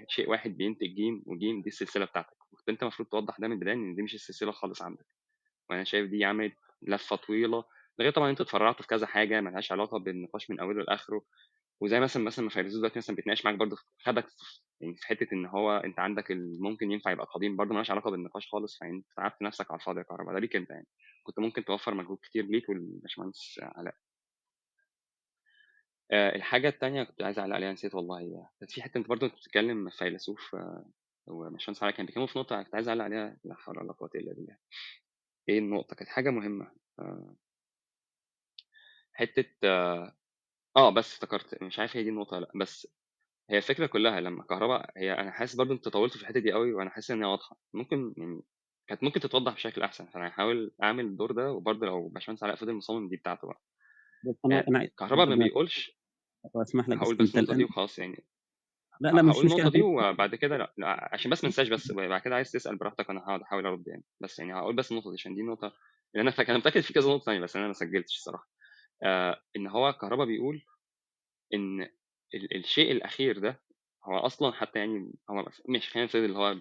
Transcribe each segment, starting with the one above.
شيء واحد بينتج ج، وج دي السلسلة بتاعتك، فأنت المفروض توضّح ده من البداية إن دي مش السلسلة خالص عندك. وأنا شايف دي عملت لفة طويلة، ده غير طبعًا إن أنتم اتفرّعتوا في كذا حاجة ما لهاش علاقة بالنقاش من أوله لآخره، وزي مثلًا ما فيروز دلوقتي مثلًا بيتناقش معاك برضه خدك يعني في حتة إن هو أنت عندك ممكن ينفع يبقى قديم برضه ما لهاش علاقة بالنقاش خالص، فأنت تعبت نفسك على الفاضي يا كهربا، ده ليك أنت يعني، كنت ممكن توفّر مجهود كتير ليك وللباشمهندس علاء. الحاجة التانية كنت عايز أعلّق عليها نسيت والله، كانت في حتة أنت برضه بتتكلم فيلسوف وباشمهندس علاء كان بيتكلموا في نقطة كنت عايز أعلّق عليها، لا حول ولا قوة إلا بالله. إيه النقطة؟ كانت حاجة مهمة، حتة بس افتكرت، مش عارف هي دي النقطة والّا لأ، بس هي الفكرة كلّها لمّا كهربا هي أنا حاسس برضه أنت طوّلت في الحتّة دي أوي، وأنا حاسس إن هي واضحة، ممكن يعني كانت ممكن تتوضّح بشكل أحسن، فأنا هاحاول أعمل الدور ده، وبرضه لو باشمهندس علاء فضل مصمم دي بتاعته بقى. بس أنا عايز كهربا ما قبل بيقولش، ما أسمح لك، هاقول بس بس أنت النقطة دي الآن وخلاص يعني، لا مش هاقول مشكلة النقطة دي خلاص. وبعد كده لأ، عشان بس ما انساش بس، وبعد كده عايز تسأل براحتك وأنا هاقعد أحاول أرُد يعني، بس يعني هاقول بس النقطة دي عشان دي النقطة اللي أنا متأكد في كذا نقطة تانية بس أنا ما سجّلتش الصراحة. إن هو كهربا بيقول إن الشيء الأخير ده هو أصلًا حتى يعني هو ماشي خلّينا نفترض اللي هو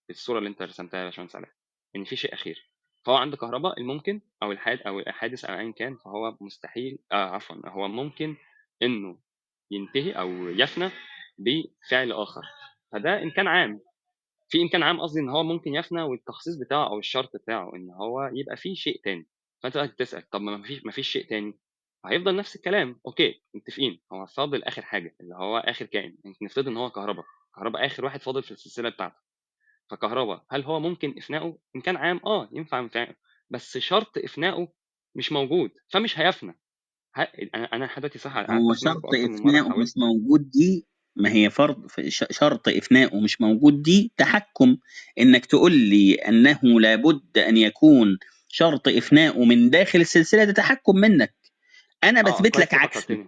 بالصورة اللي أنت رسمتها يا باشمهندس علاء، إن في شيء أخير، فهو عند كهربا الممكن أو الحادث أو أيًا كان، فهو مستحيل عفوًا هو ممكن إنه ينتهي أو يفنى بفعل آخر، فده إمكان عام، في إمكان عام قصدي إن هو ممكن يفنى والتخصيص بتاعه أو الشرط بتاعه إن هو يبقى في شيء تاني، فأنت بقى بتسأل طب ما فيش شيء تاني، هيفضل نفس الكلام، أوكي متفقين، هو فاضل آخر حاجة اللي هو آخر كائن، نفترض إن هو كهربا آخر واحد فاضل في السلسلة بتاعته، فكهربا هل هو ممكن إفناؤه؟ إمكان عام ينفع إفناؤه، بس شرط إفناؤه مش موجود، فمش هيفنى. أنا لحد دلوقتي صح قعدت هو أسمعك شرط وأكتر من مرة إفناؤه مش حاولت. موجود دي، ما هي فرض شرط إفناؤه مش موجود دي تحكم. إنك تقول لي أنه لابد أن يكون شرط إفناؤه من داخل السلسلة، ده تحكم منك. أنا بثبت كويس لك إنك عكسه. فكرتني.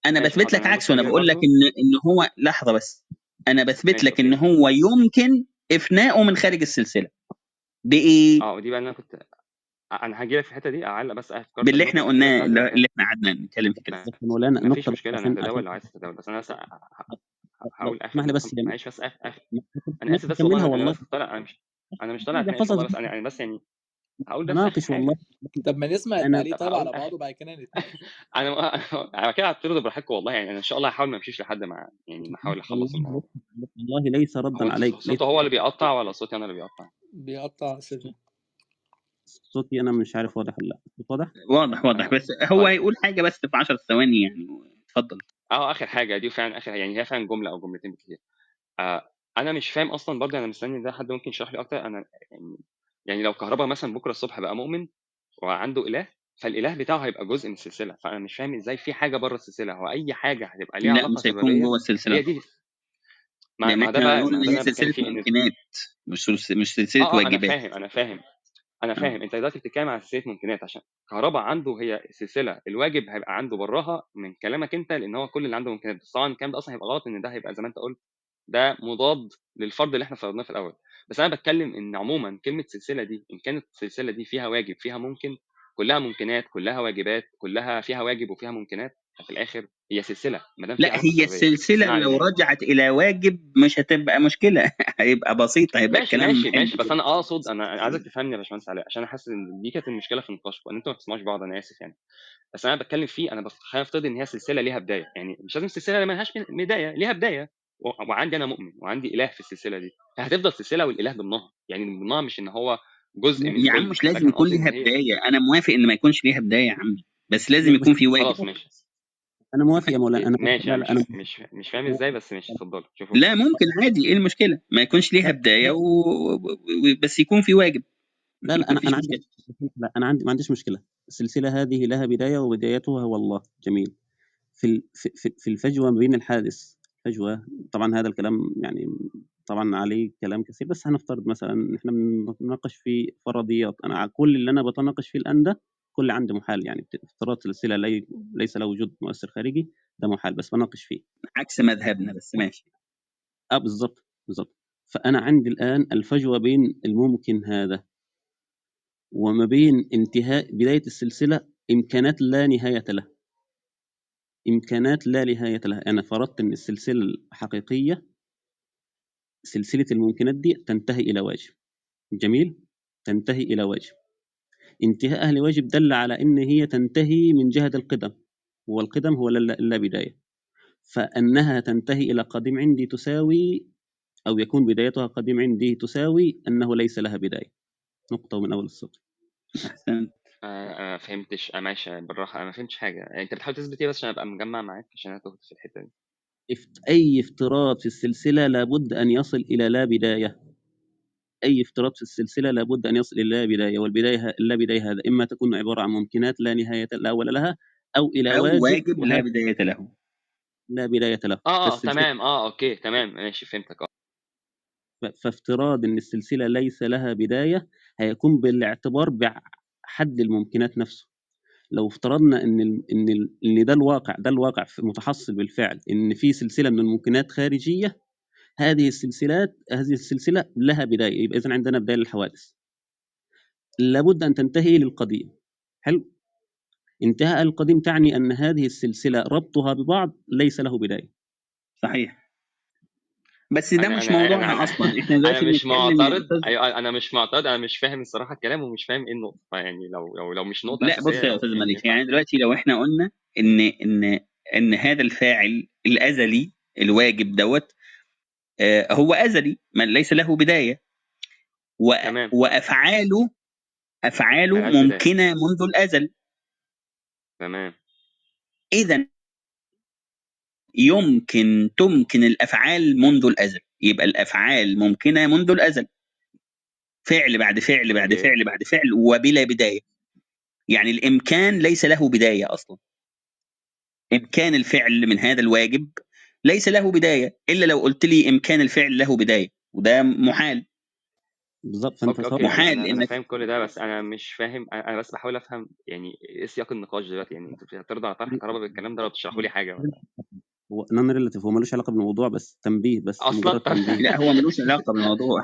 أنا ماشي بثبت حاضر، لك أنا بص عكسه، أنا خليني بقول لك برضو. إن هو لحظة بس. أنا بثبت ماشي لك إن أوكي. هو يمكن إفناؤه من خارج السلسلة. بإيه؟ ودي بقى اللي أنا كنت أنا هاجي لك في الحتة دي، أعلّق بس افتكرت باللي النقطة إحنا الأخيرة قلناه، بتاعتي وبعد اللي كده إحنا قعدنا نتكلم فيه كده. ما بس يا مولانا ما فيش النقطة بس مشكلة، أنا عشان هاتداول لو عايز تتداول، بس أنا لو هاقول آخر تسمح لي نقطة بس يعني معلش بس ما أنا آسف بس والله تكملها أنا والله. بس طالع أنا مش طالع أتناقش حصل والله، بس أنا بس يعني هاقول بس آخر هناقش والله. حاجة. طب ما نسمع أنا التعليق طب طيب هاقول على بعضه وبعد كده نتناقش. أنا كده هاعترض براحتكم والله، يعني أنا إن شاء الله هاحاول ما امشيش لحد ما يعني ما احاول اخلّص والله الموضوع. والله ليس هو ردا أنتم عليك، ليس صوته هو اللي بيقطّع والّا صوتي أنا اللي بيقطّع؟ بيقطع سيفن. صوتي أنا مش عارف واضح ولا لا. صوت واضح؟ واضح، بس هو طيب هيقول حاجة بس في 10 ثواني يعني. اتفضل. آخر حاجة دي فعلًا آخر يعني هي فعلًا جملة أو جملتين بالكتير. أنا مش فاهم أصلًا برضه، أنا مستني ده حد ممكن يشرح لي أكتر، أنا يعني لو كهربا مثلًا بكرة الصبح بقى مؤمن وعنده إله، فالإله بتاعه هيبقى جزء من السلسلة، فأنا مش فاهم إزاي في حاجة برّه السلسلة، هو أي حاجة هتبقى ليها لا، علاقة مش هيكون سببية جوه السلسلة هي طبعا، دي، لأن ما ده احنا بقى هنقول ما ده إن اللي هي أنا باتكلم سلسلة فيه إن ممكنات، مش سلسلة أنا واجبات. فاهم، أنا اه فاهم، أنت دلوقتي بتتكلم على سلسلة ممكنات عشان كهربا عنده هي سلسلة، الواجب هيبقى عنده براها من كلامك أنت، لإن هو كل اللي عنده ممكنات، بس طبعًا الكلام ده أصلًا هيبقى غلط، إن ده هيبقى زي ما أنت قُلت ده مضاد للفرض اللي إحنا فرضناه في الأول، بس أنا باتكلم إن عمومًا كلمة سلسلة دي إن كانت السلسلة دي فيها واجب، فيها ممكن، كلها ممكنات، كلها واجبات، كلها فيها واجب وفيها ممكنات، ففي الآخر هي سلسلة ما دام في لا، علاقة هي سببية، السلسلة بمعنى لو إن رجعت إلى واجب مش هتبقى مشكلة. هيبقى بسيط، هيبقى ماشي، الكلام ماشي، ماشي، حلو بس كده. أنا أقصد أنا عايزك تفهمني يا باشمهندس علاء، عشان أنا حاسس إن دي كانت المشكلة في النقاش، وإن أنتم ما بتسمعوش بعض، أنا آسف يعني. بس أنا باتكلم فيه، أنا خلينا نفترض إن هي سلسلة ليها بداية، يعني مش لازم السلسلة اللي ما لهاش بداية، ليها بداية، وعندي أنا مؤمن وعندي إله في السلسلة دي، فهتفضل سلسلة والإله ضمنها، يعني ضمنها مش إن هو جزء من يا عم كل، مش لازم ولكن يكون قصدي ليها إن هي بداية، أنا موافق إن ما يكونش ليها بداية يا عم، بس لازم بس يكون في واجب. خلاص ماشي. أنا موافق يا مولانا. أنا ماشي، لا أنا لا أنا مش فاهم إزاي، بس ماشي اتفضلوا شوفوا. لا، ممكن عادي، إيه المشكلة؟ ما يكونش ليها لا بداية بس يكون في واجب. لا لا ما أنا فيش عندي، م- لا أنا عندي ما عنديش مشكلة. السلسلة هذه لها بداية وبدايتها هو الله. جميل. في الفجوة ما بين الحادث، فجوة، طبعا هذا الكلام يعني طبعا عليه كلام كثير، بس هنفترض مثلا احنا بنتناقش في فرضيات. انا كل اللي انا بتناقش فيه الان ده كل عنده محال، يعني افتراض سلسلة ليس له وجود مؤثر خارجي، ده محال بس بناقش فيه. عكس مذهبنا، بس ماشي. بالضبط بالضبط. فانا عندي الان الفجوة بين الممكن هذا وما بين انتهاء بداية السلسلة إمكانات لا نهاية لها. إمكانات لا نهاية لها. أنا فرضت إن السلسلة الحقيقية سلسلة الممكنات دي تنتهي إلى واجب. جميل؟ تنتهي إلى واجب. انتهاءها لواجب دل على إن هي تنتهي من جهة القدم، والقدم هو لا بداية، فأنها تنتهي إلى قديم عندي تساوي، أو يكون بدايتها قديم عندي تساوي أنه ليس لها بداية. نقطة من أول السطر. احسنت. ما فهمتش. ماشي بالراحه، انا ما فهمتش حاجه. يعني انت بتحاول تثبت ايه بس عشان ابقى مجمع معاك، عشان انا تهت في الحته دي. أي افتراض في السلسلة لابد أن يصل إلى لا بداية. أي افتراض في السلسلة لابد أن يصل إلى لا بداية، والبداية لا بداية هذا إما تكون عبارة عن ممكنات لا نهاية لا أول لها، أو إلى او واجب واجب لا وهذا بدايه له. لا بداية له. فالسلسلة تمام. اوكي تمام ماشي فهمتك. فافتراض ان السلسله ليس لها بدايه هيكون بالاعتبار بحد الممكنات نفسه. لو افترضنا ان ده الواقع في متحصل بالفعل، ان في سلسله من الممكنات خارجيه، هذه السلسله لها بدايه، يبقى اذا عندنا بدايه للحوادث لابد ان تنتهي للقديم. حلو. انتهاء القديم تعني ان هذه السلسله ربطها ببعض ليس له بدايه. صحيح. بس ده انا مش انا موضوعنا انا اصلا، احنا انا دلوقتي مش بنتكلم يا معترض. استاذ. ايوه انا مش معترض، انا مش فاهم الصراحه الكلام ومش فاهم ايه النقطه. يعني لو مش نقطه لا بص اساسيه يا استاذ يعني مليك، ينفع. يعني دلوقتي لو احنا قلنا ان هذا الفاعل الازلي الواجب دوت هو ازلي ليس له بدايه، تمام وافعاله ملهاش بدايه. ممكنه منذ الازل. تمام اذا تمكن الافعال منذ الازل، يبقى الافعال ممكنه منذ الازل، فعل بعد فعل بعد اوكي فعل بعد فعل وبلا بدايه. يعني الامكان ليس له بدايه اصلا. امكان الفعل من هذا الواجب ليس له بدايه، الا لو قلت لي امكان الفعل له بدايه، وده محال. بالظبط. فانت اوكي انا محال انا انا انك فاهم كل ده، بس انا مش فاهم. انا بس بحاول افهم يعني ايه سياق النقاش دلوقتي. يعني انتوا بتعترضوا على طرح كهرباء بالكلام ده ولا بتشرحوا لي حاجه ولا هو نون ريلاتيف، هو ملوش علاقه بالموضوع، بس تنبيه، بس اصلا؟ مجرد تنبيه. لا هو ملوش علاقه بالموضوع.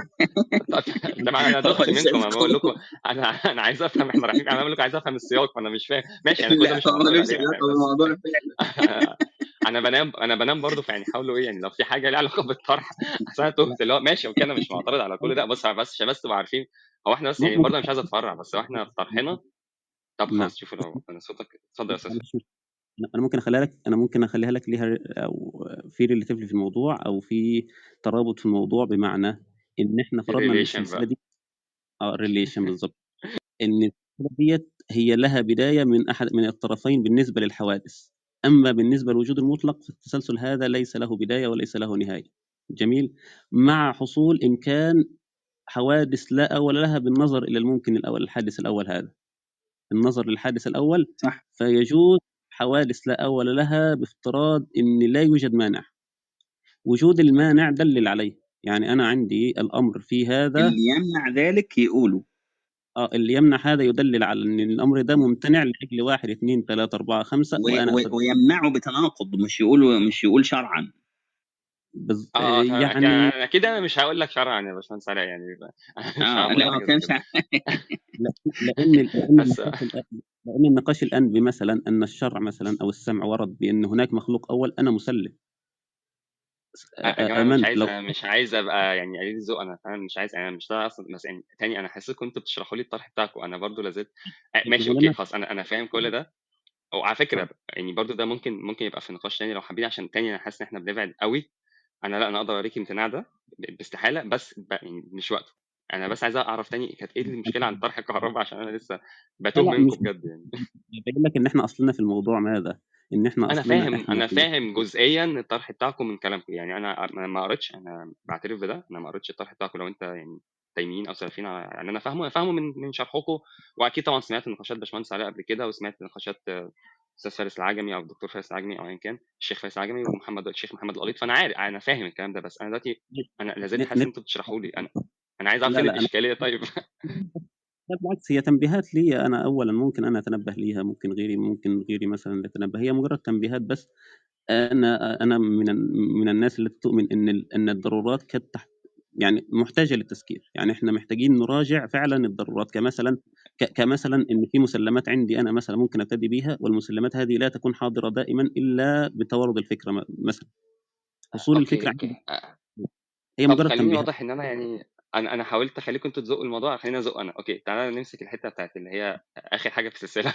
طب طبعا انا هو دخت منكم. استاذ انا بقول لكم قانون. انا عايز افهم احنا رايحين. انا بقول لكم عايز افهم السياق وانا مش فاهم. ماشي انا كل ده لا مش هو معترض ملوش عليه علاقه بس بالموضوع فعلا. انا بنام برضه. فيعني حاولوا ايه يعني لو في حاجه ليها علاقه بالطرح عشان انا تهت. اللي هو ماشي اوكي انا مش معترض على كل ده، بس عشان بس تبقوا عارفين. هو احنا بس يعني ممكن. برضه مش عايز اتفرع، بس هو احنا في طرحنا. طب نعم. خلاص شوفوا لو انا صوتك اتفضل يا استاذ. انا ممكن اخليها لك ليها او في ريليتيفلي في الموضوع، او في ترابط في الموضوع، بمعنى ان احنا فرضنا ان الريليشن السلسله بقى. دي ريليشن بالظبط، ان السلسله ديت هي لها بدايه من احد من الطرفين بالنسبه للحوادث، اما بالنسبه للوجود المطلق فالتسلسل هذا ليس له بدايه وليس له نهايه. جميل. مع حصول امكان حوادث لا اول لها بالنظر الى الممكن الاول، الحادث الاول هذا، النظر للحادث الأول، صح. فيجوز حوادث لا أول لها بافتراض أن لا يوجد مانع. وجود المانع دلل عليه، يعني أنا عندي الأمر في هذا اللي يمنع ذلك يقولوا. اللي يمنع هذا يدلل على أن الأمر ده ممتنع لأجل 1 2 3 4 5 وأنا ويمنعوا بتناقض، مش يقول شرعا. تمام. يعني انا كده انا مش هقول لك شرعا يا باشمهندس علاء يعني. مش هقول لا لك ما حاجه زي كانش. كده. بس لأن النقاش الآن بمثلا أن الشرع مثلا أو السمع ورد بأن هناك مخلوق أول، أنا مسلم. يا جماعه آمنت لو انا مش عايز ابقى يعني قليل الذوق. انا فعلا مش عايز. انا مش ده اصلا. بس يعني تاني انا حاسسكم انتوا بتشرحوا لي الطرح بتاعكم. انا برضو لازلت ماشي اوكي مولانا خلاص. انا فاهم كل ده. وعلى فكره يعني برضو ده ممكن يبقى في نقاش تاني لو حابين. عشان تاني انا حاسس ان احنا بنبعد قوي. لا انا اقدر اوريك امتناع ده باستحاله، بس يعني مش وقته. انا بس عايز اعرف تاني كانت ايه المشكله عن طرح الكهرباء، عشان انا لسه لا بتوه لا منكم مش بجد يعني. باين لك ان احنا اصلنا في الموضوع ماذا، ان احنا انا اصلنا فاهم احنا انا في فاهم جزئيا الطرح بتاعكم من كلامكم. يعني انا ما قريتش. انا بعترف بده. انا ما قريتش الطرح بتاعكم. لو انت يعني تايمين او سالفين يعني انا فاهمه من شرحكم. واكيد طبعا سمعت نقاشات باشمهندس علاء قبل كده، وسمعت نقاشات استاذ فارس العجمي او الدكتور فارس العجمي او ايا كان الشيخ فارس العجمي الشيخ محمد القليط. فانا عارف انا فاهم الكلام ده. بس انا دلوقتي انا لازلت حاسس ان انتوا بتشرحوا لي. انا عايز اعرف لا فين لا انا الاشكاليه طيب. لا بالعكس، هي تنبيهات لي انا اولا، ممكن انا اتنبه ليها، ممكن غيري مثلا يتنبه، هي مجرد تنبيهات بس. انا من الناس اللي تؤمن ان الضرورات كانت يعني محتاجه للتذكير، يعني احنا محتاجين نراجع فعلا الضرورات، كمثلا كمثلا ان في مسلمات عندي انا مثلا ممكن ابتدي بيها، والمسلمات هذه لا تكون حاضره دائما الا بتوارد الفكره مثلا. حصول الفكره اوكي عندي هي طب مجرد خليني تنبيهات. واضح ان انا يعني انا حاولت اخليكم انتوا تزقوا الموضوع، خلينا ازق انا. اوكي تعالى نمسك الحته بتاعت اللي هي اخر حاجه في السلسله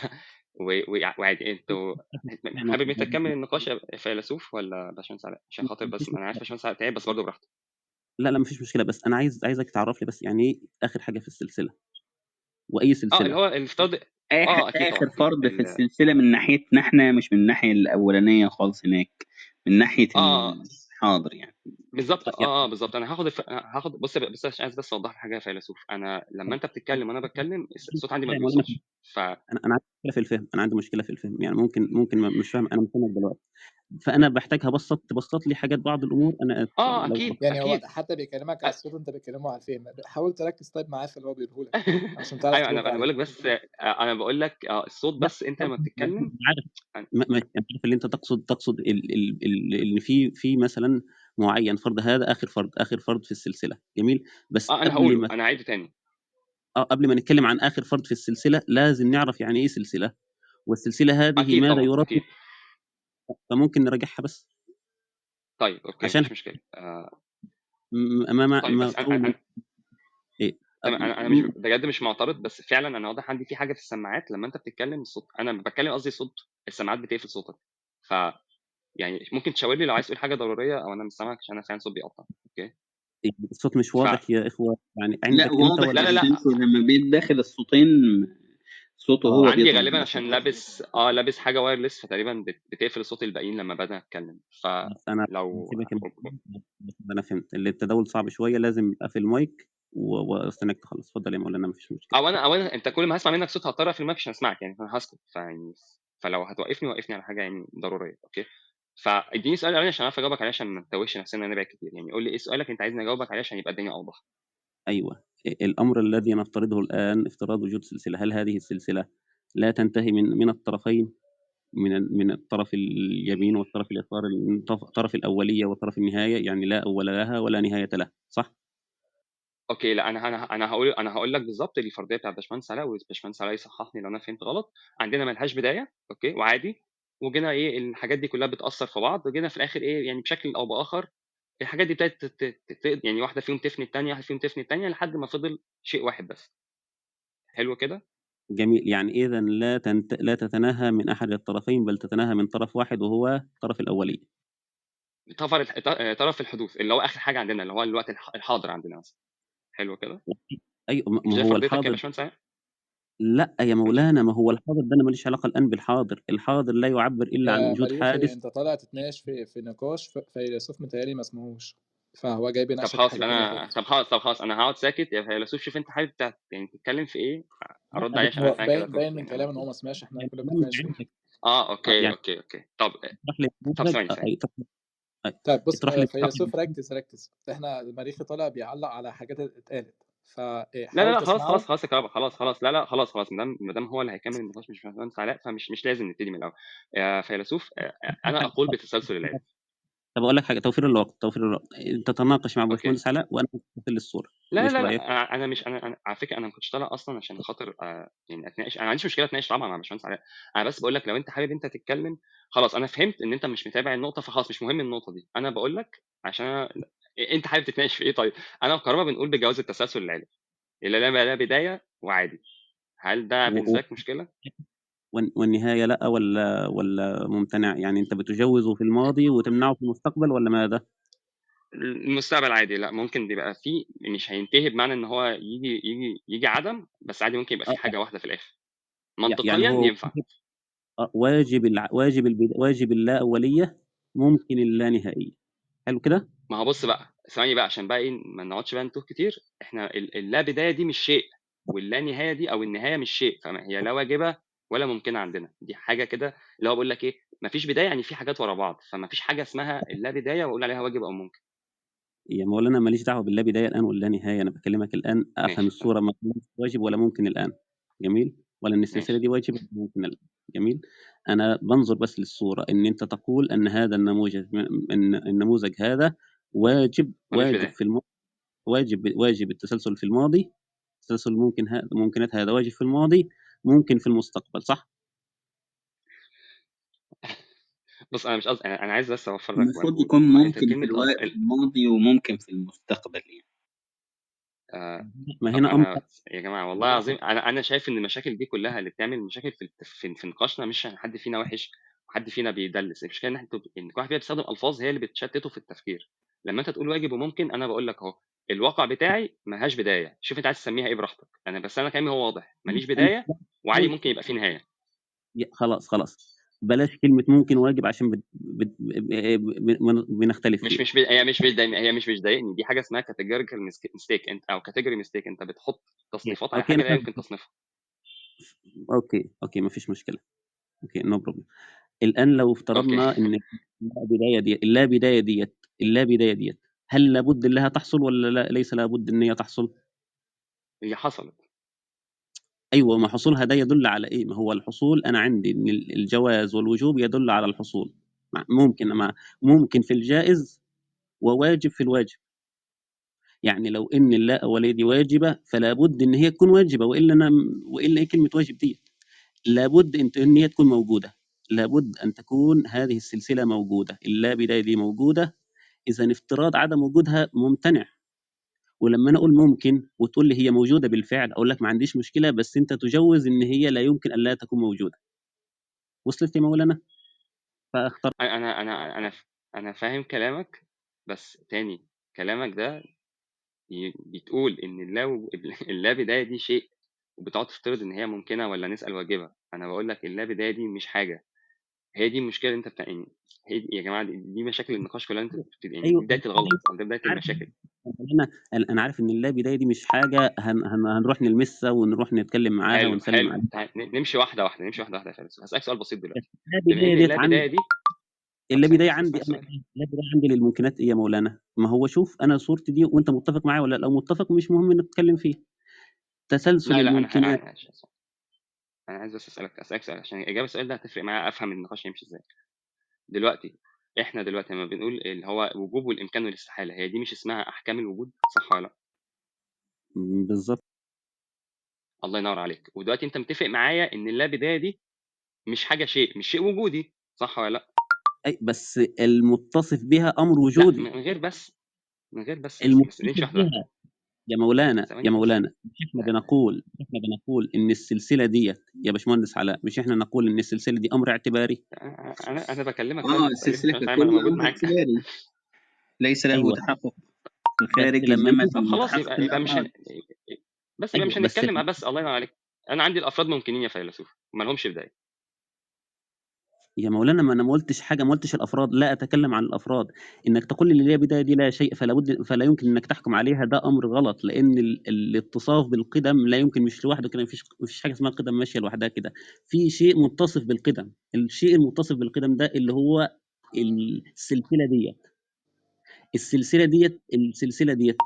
وعادي انتوا حابب انت تكمل النقاش يا فيلسوف ولا باشمهندس علاء؟ عشان خاطر بس مفيش انا عارف مشكله. باشمهندس علاء تعب، بس برضه براحته. لا مفيش مشكله، بس انا عايزك تعرف لي بس يعني ايه اخر حاجه في السلسله، واي اه اللي سلسله. هو الافتراض. اخر اكيد اخر طبعا اكيد فرد في السلسله من ناحيتنا احنا، مش من الناحيه الاولانيه خالص هناك، من ناحيه اه الحاضر يعني. بالظبط. يعني بالظبط. انا هاخد بص عشان عايز بس اوضح لك حاجه يا فيلسوف. انا لما انت بتتكلم وانا بتكلم الصوت عندي ما بيوصلش. انا عندي مشكله في الفهم، انا عندي مشكله في الفهم، يعني ممكن مش فاهم، انا مش فاهمك دلوقتي، فانا بحتاجها تبسط لي حاجات، بعض الامور انا لو اكيد يعني هو اكيد. حتى بيكلمك على الصوت انت بتكلمه على الفهم، حاول تركز طيب معاه في اللي هو بيقوله لك عشان تعرف ايوه ترد انا بقول عليه. لك بس انا بقول لك الصوت لا بس انت لما بتتكلم. عارف أنا عارف اللي انت تقصد اللي في مثلا معين، فرض هذا اخر فرض في السلسله، جميل، بس انا هقوله، انا هعيده تاني. قبل ما نتكلم عن اخر فرض في السلسله لازم نعرف يعني ايه سلسله، والسلسله هذه اكيد ماذا طبعا يراد، اكيد. فممكن نراجعها بس طيب اوكي عشان مفيش مشكله. ما طيب بس اطول من ايه تمام. انا مش بجد مش معترض، بس فعلا انا واضح عندي في حاجه في السماعات لما انت بتتكلم الصوت، انا بتكلم قصدي صوت السماعات بتقفل صوتك. ف يعني ممكن تشاور لي لو عايز تقول حاجه ضروريه او انا مش سامعك عشان انا فعلا صوت بيقطع. اوكي الصوت مش ف واضح يا اخوه، يعني لا عندك انت واضح لا ولا لا يا عندي؟ لا سنسور، لما بيتداخل الصوتين صوته هو عندي بيضرب غالبا بس. عشان لابس حاجه وايرلس، فتقريبا بتقفل الصوت الباقيين لما بدأ اتكلم. بس انا فلو سيبك انا فهمت اللي التداول صعب شويه، لازم اقفل المايك واستناك تخلص. اتفضل يا مولانا، مفيش مشكله. او انا انت كل ما هسمع منك صوت هضطر اقفل المايك عشان اسمعك، يعني انا هسكت. فيعني فلو هتوقفني وقفني على حاجه يعني ضروريه. اوكي فاديني سؤال الاولاني عشان اعرف اجاوبك عليه، عشان ما نتوهش نفسنا نبعد كتير. يعني قول لي ايه سؤالك انت عايزني اجاوبك عليه عشان يبقى الدنيا اوضح. ايوه، الامر الذي نفترضه الان افتراض وجود سلسله، هل هذه السلسله لا تنتهي من الطرفين، من الطرف اليمين والطرف اليسار، الطرف الاوليه وطرف النهايه، يعني لا اول لها ولا نهايه لها، صح؟ اوكي لا انا هقول لك بالظبط الفرضيه بتاعت باشمهندس علاء، وباشمهندس علاء يصححني لو انا فهمت غلط. عندنا ملهاش بدايه اوكي وعادي، وجينا ايه الحاجات دي كلها بتاثر في بعض، وجينا في الاخر ايه يعني بشكل او باخر الحاجات دي ابتدت يعني واحده فيهم تفني الثانيه، واحده فيهم تفني الثانيه، لحد ما فضل شيء واحد بس. حلو كده. جميل، يعني اذا لا تتناهى من احد الطرفين، بل تتناهى من طرف واحد وهو الطرف الاولي. طرف الحدوث اللي هو اخر حاجه عندنا، اللي هو الوقت الحاضر عندنا مثلا. حلو كده. اي مش ما ده هو فرضيتك يا الحاضر. باشمهندس علاء؟ لا يا ماشي. مولانا، ما هو الحاضر ده انا ماليش علاقه الان بالحاضر، الحاضر لا يعبر الا عن يا وجود مريوخي حادث. انت طالع تتناقش في نقاش فيلسوف متهيألي ما اسمهوش، فهو جاي طب بيناقشك في خلاص حاجة يبقى تانية انا خالص. طب خلاص انا هقعد ساكت يا فيلسوف. شوف انت حابب يعني تتكلم في ايه، لا ارد عليه عشان انا هو فعلا كده باين من يعني كلامه انا. ان هو ما سمعش احنا كنا كمان بنتناقش في ايه. عندك اوكي يعني اوكي اوكي طب. اطرح لي نموذج، ثواني. طيب بص، اطرح لي فيلسوف ركز، احنا المريخي طالع بيعلق على حاجات اتقالت، لا فحاول لا خلاص تسمعه. خلاص يا كرامه، خلاص لا خلاص ما دام هو اللي هيكمل النقاش مش باشمهندس علاء، فمش لازم نبتدي من الاول. يا فيلسوف انا اقول بتسلسل العلم. طب اقول لك حاجه، توفير الوقت، تتناقش مع اوكي باشمهندس علاء وانا هقفل الصوره، لا ايش لا لا رايك؟ انا مش انا على فكره انا ما كنتش طالع اصلا عشان خاطر يعني اتناقش. انا ما عنديش مشكله اتناقش طبعا مع باشمهندس علاء. انا بس بقول لك لو انت حابب انت تتكلم خلاص. انا فهمت ان انت مش متابع النقطه، فخلاص مش مهم النقطه دي. انا بقول لك عشان انت حابب تتناقش في ايه. طيب انا وكرامه بنقول بجواز التسلسل العلمي اللي لا بدايه وعادي. هل ده و- بالنسبه و- لك مشكله؟ والنهايه لا ولا ممتنع، يعني انت بتجوزه في الماضي وتمنعه في المستقبل ولا ماذا؟ المستقبل عادي، لا ممكن بيبقى فيه، مش هينتهي بمعنى ان هو يجي عدم، بس عادي ممكن يبقى فيه حاجه واحده في الاخر يعني منطقيا هو ينفع. واجب اللا اوليه، ممكن اللا نهائيه، حلو كده. ما هو بص بقى ثواني بقى عشان بقى ايه ما نقعدش بقى نتوه كتير. احنا اللا بدايه دي مش شيء، واللا نهايه دي او النهايه مش شيء، فهي لا واجبه ولا ممكنه عندنا. دي حاجه كده اللي هو بقول لك ايه، ما فيش بدايه يعني في حاجات ورا بعض، فما فيش حاجه اسمها اللا بدايه واقول عليها واجب او ممكن. يا مولانا ماليش دعوه باللا بدايه الان ولا نهايه، انا بكلمك الان افهم ماشي طيب. الصوره، ما كانت واجب ولا ممكن الان، جميل، ولا ان السلسله ماشي دي واجب ولا ممكن الان، جميل. انا بنظر بس للصوره، ان انت تقول ان هذا ان النموذج هذا واجب ملوش واجب بدايه. في واجب التسلسل في الماضي، تسلسل ممكنات هذا واجب في الماضي ممكن في المستقبل، صح؟ بُص أنا مش قصدي أنا عايز بس أوفّر لك المفروض وأقول يكون ما هو أنت ممكن في كلمة في الماضي وممكن في المستقبل يعني. ما طب هنا أمر أنا يا جماعة والله العظيم أنا شايف إن المشاكل دي كلّها اللي بتعمل مشاكل في نقاشنا مش عشان حد فينا وِحِش وحد فينا بيدلّس، المشكلة إن كل واحد فينا بيستخدم ألفاظ هي اللي بتشتته في التفكير. لمّا أنت تقول واجب وممكن أنا باقول لك أهو، الواقع بتاعي ما لهاش بداية، شوف أنت عايز تسميها إيه براحتك، بس أنا كلامي هو واضح، ما ليش بداية وعادي ممكن يبقى في نهاية. خلاص بلاش كلمة ممكن واجب عشان بنختلف فيها. هي مش بتضايقني، دي حاجة اسمها categorical mistake أنت أو category mistake أنت بتحط تصنيفات على اوكي حاجة انا لا فاهم. يمكن تصنيفها. اوكي ما فيش مشكلة. اوكي نو بروبلم. الآن لو أوكي. افترضنا ان اللا بداية ديت هل لابد لها تحصل ولا لا ليس لابد ان هي تحصل؟ هي حصلت. ايوه، ما حصولها ده يدل على ايه؟ ما هو الحصول انا عندي ان الجواز والوجوب يدل على الحصول. ممكن في الجائز وواجب في الواجب. يعني لو ان اللا أولية دي واجبة فلا بد ان هي تكون واجبة، والا ايه كلمة واجب دي؟ لابد ان هي تكون موجودة، لابد ان تكون هذه السلسلة موجودة، اللا بداية دي موجودة. اذا افتراض عدم وجودها ممتنع. ولما انا اقول ممكن وتقول لي هي موجودة بالفعل اقول لك ما عنديش مشكلة، بس انت تجوز ان هي لا يمكن ان لا تكون موجودة. وصلت يا مولانا؟ فاختار. أنا فاهم كلامك، بس تاني كلامك ده بتقول إن اللا بداية دي شيء وبتقعد تفترض إن هي ممكنة ولا نسأل واجبة. أنا بقول لك اللا بداية دي مش حاجة، هي دي المشكلة اللي أنت يعني يا جماعة دي مشاكل النقاش كلها أنت يعني دي ايوه بداية الغلط أو دي بداية عارف. المشاكل. انا عارف ان اللا بدايه دي مش حاجه هنروح نلمسها ونروح نتكلم معاها حلو ونسلم حلو عليها. نمشي واحدة واحدة يا فارس. هسألك سؤال بسيط دلوقتي، اللا بما بدايه إن ديت اللا عندي، بداية دي طب اللا ثانية بدايه بس عندي أسألك انا سؤال. إيه؟ اللا بدايه عندي للممكنات ايه يا مولانا؟ ما هو شوف انا صورتي دي وانت متفق معايا ولا لو متفق مش مهم نتكلم فيه. تسلسل لا الممكنات. أنا عايز بس أسألك سؤال عشان إجابة السؤال ده هتفرق معايا أفهم النقاش هيمشي إزاي. دلوقتي إحنا دلوقتي لما بنقول اللي هو وجوب والإمكان والاستحالة، هي دي مش اسمها أحكام الوجود، صح ولا لأ؟ بالظبط. الله ينور عليك. ودلوقتي أنت متفق معايا إن اللا بداية دي مش حاجة مش شيء وجودي، صح ولا لأ؟ اي بس المتصف بها امر لأ وجودي. من غير بس المتصف نمشي واحدة واحدة. بها يا مولانا ثواني بس. مش احنا بنقول ان السلسله ديت يا باشمهندس علاء، مش احنا نقول ان السلسله دي امر اعتباري؟ أنا بكلمك أهو، أنت بتسألني السلسلة عشان فاهم، أنا ككل موجود أمر معاك. اعتباري ليس له ايوه تحقق في بس الخارج، لما إنما نيجي طب خلاص المتحقق في يبقى الأفراد. مش ايوه بس هنتكلم بس الله ينور عليك. أنا عندي الأفراد ممكنين يا فيلسوف ما لهمش بداية. يا مولانا ما انا ما قلتش حاجه، ما قلتش الافراد، لا اتكلم عن الافراد. انك تقول لي اللي هي بدايه دي لا شيء فلا يمكن انك تحكم عليها، ده امر غلط. لان الاتصاف بالقدم لا يمكن، مش لوحده كده، مفيش حاجه اسمها قدم ماشيه لوحدها كده. في شيء متصف بالقدم، الشيء المتصف بالقدم ده اللي هو السلسله دي. السلسله ديت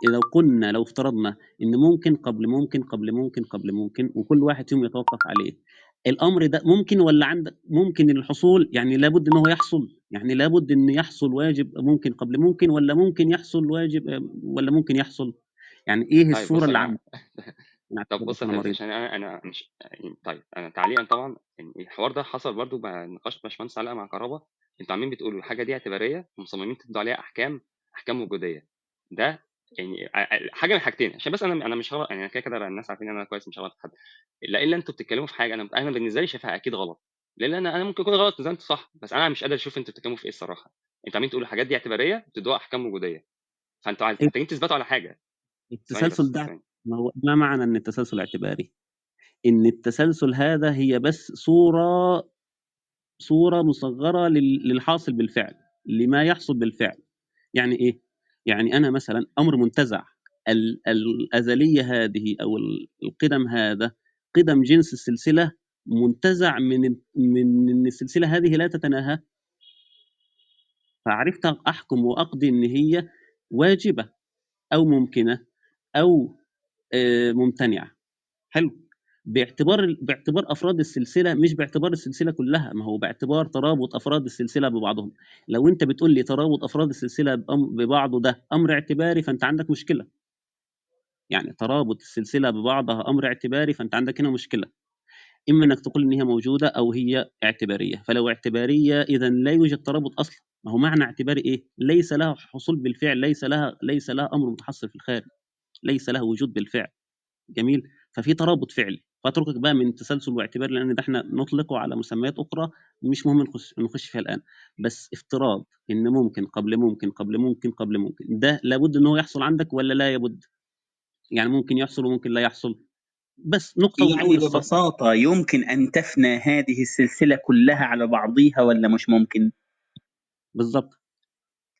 لو افترضنا ان ممكن قبل ممكن قبل ممكن قبل ممكن وكل واحد فيهم يتوقف عليه، الامر ده ممكن ولا عندك ممكن الحصول؟ يعني لابد ان هو يحصل، يعني لابد ان يحصل واجب ممكن قبل ممكن، ولا ممكن يحصل واجب ولا ممكن يحصل؟ يعني ايه طيب الصوره بص يا اللي جماعة عندك؟ انا طب أعتذر بص بس يا انا فارس مريض. عشان أنا مش طيب أنا تعليقا طبعا إن الحوار ده حصل برضو مع نقاش باشمهندس علاء مع كهربا. أنتوا عمالين بتقولوا الحاجة دي اعتبارية ومصممين تدوا عليها أحكام وجودية. ده يعني حاجه من حاجتين، عشان بس انا مش هغلط يعني، انا كده كده الناس عارفين ان انا كويس مش هغلط في حد. الا انتوا بتتكلموا في حاجه انا بالنسبه لي شايفها اكيد غلط. لان انا ممكن اكون غلط زي ما انتوا صح، بس انا مش قادر اشوف انتوا بتتكلموا في ايه الصراحه. انتوا عمالين تقولوا الحاجات دي اعتباريه بتدوها احكام وجوديه، فانتوا إيه محتاجين تثبتوا على حاجه. ثواني التسلسل بس ده؟ ثواني. ما معنى ان التسلسل اعتباري؟ ان التسلسل هذا هي بس صورة مصغرة للحاصل بالفعل، لما يحصل بالفعل. يعني إيه؟ يعني أنا مثلا أمر منتزع، الأزلية هذه أو القدم هذا، قدم جنس السلسلة منتزع من إن السلسلة هذه لا تتناهى. فعرفت أحكم وأقضي إن هي واجبة أو ممكنة أو ممتنعة. حلو. باعتبار افراد السلسله، مش باعتبار السلسله كلها، ما هو باعتبار ترابط افراد السلسله ببعضهم. لو انت بتقول لي ترابط افراد السلسله ببعضه ده امر اعتباري فانت عندك مشكله. يعني ترابط السلسلة ببعضها أمر اعتباري، فأنت عندك هنا مشكلة، إما إنك تقول إن هي موجودة أو هي اعتبارية. فلو اعتبارية إذا لا يوجد ترابط أصلا. ما هو معنى اعتباري إيه؟ ليس لها حصول بالفعل، ليس لها أمر متحصل في الخارج، ليس لها وجود بالفعل. جميل. ففي ترابط فعلي، فاتركك بقى من تسلسل واعتبار، لان ده احنا نطلقه على مسميات اخرى مش مهم نخش فيها الان. بس افتراض ان ممكن قبل ممكن قبل ممكن قبل ممكن، ده لابد ان هو يحصل عندك ولا لا يبد؟ يعني ممكن يحصل وممكن لا يحصل، بس نقطه من يعني اول السطر. ببساطة يمكن أن تفنى هذه السلسلة كلها على بعضها ولا مش ممكن؟ بالظبط.